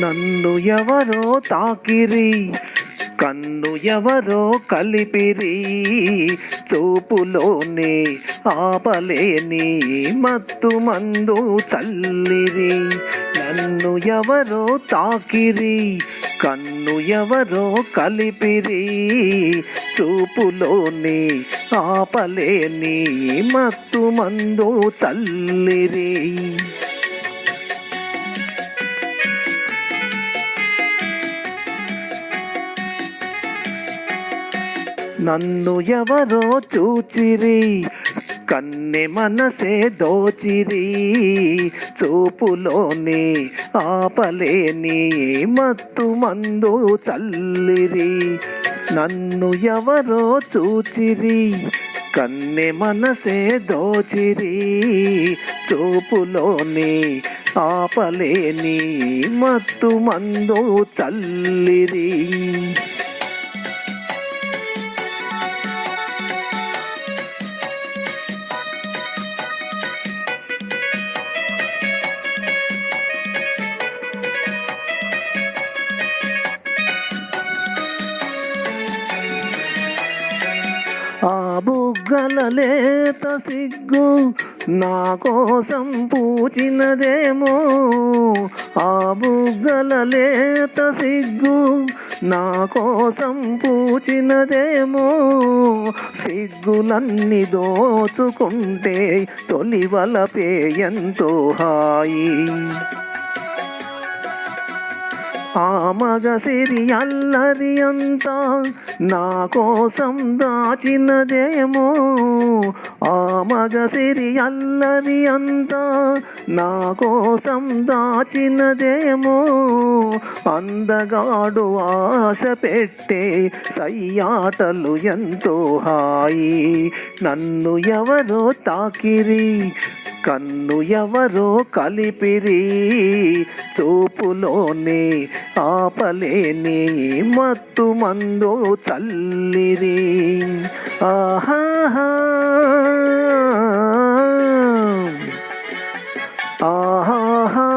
నన్ను ఎవరో తాకిరి, కన్ను ఎవరో కలిపిరి, చూపులోనే ఆపలేని మత్తు మందు చల్లిరి. నన్ను ఎవరో తాకిరి, కన్ను ఎవరో కలిపిరి, చూపులోనే ఆపలేని మత్తు మందు చల్లిరి. నన్ను ఎవరో చూచిరి, కన్నె మనసే దోచిరి, చూపులోనే ఆపలేని మత్తు మందు చల్లిరి. నన్ను ఎవరో చూచిరి, కన్నె మనసే దోచిరి, చూపులోనే ఆపలేని మత్తు మందు చల్లిరి. ఆ బుగ్గల లేత సిగ్గు నా కోసం పూచినదేమో, ఆ బుగ్గల లేత సిగ్గు నా కోసం పూచినదేమో, సిగ్గులన్నీ దోచుకుంటే తొలివలపే ఎంతో హాయి. ఆ మగసిరి అల్లరి అంతా నా కోసం దాచినదేమో, ఆ మగసిరి అల్లరి అంతా నా కోసం దాచినదేమో, అందగాడు ఆశ పెట్టే సయ్యాటలు ఎంతో హాయి. నన్ను ఎవరో తాకిరి, కన్ను ఎవరో కలిపిరి, చూపులోనే ఆపలేని మత్తు మందు చల్లిరి. ఆహాహా ఆహాహా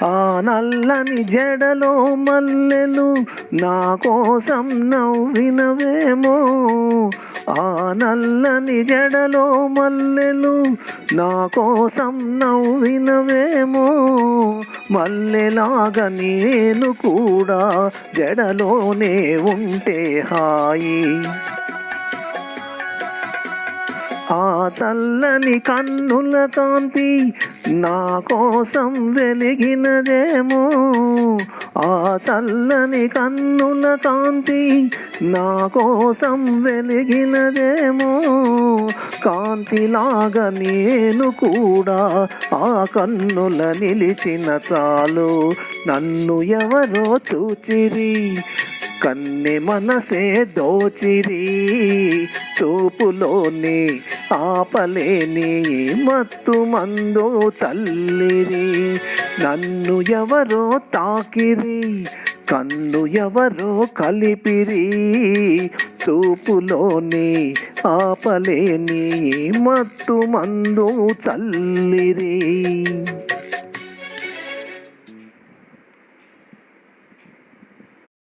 ఆ నల్లని జడలో మల్లెలు నా కోసం నవ్వినవేమో, ఆ నల్లని జడలో మల్లెలు నా కోసం నవ్వినవేమో, మల్లెలాగా నేను కూడా జడలోనే ఉంటే హాయి. ఆ చల్లని కన్నుల కాంతి నా కోసం వెలిగినదేమో, ఆ చల్లని కన్నుల కాంతి నా కోసం వెలిగినదేమో, కాంతిలాగా నేను కూడా ఆ కన్నుల నిలిచిన చాలు. నన్ను ఎవరో చూచిరి, కన్నె మనసే దోచిరి, చూపులోనే ఆపలేని మత్తు మందు చల్లిరి. నన్ను ఎవరో తాకిరి, కన్ను ఎవరో కలిపిరి, చూపులోనే ఆపలేని మత్తు మందు చల్లిరి.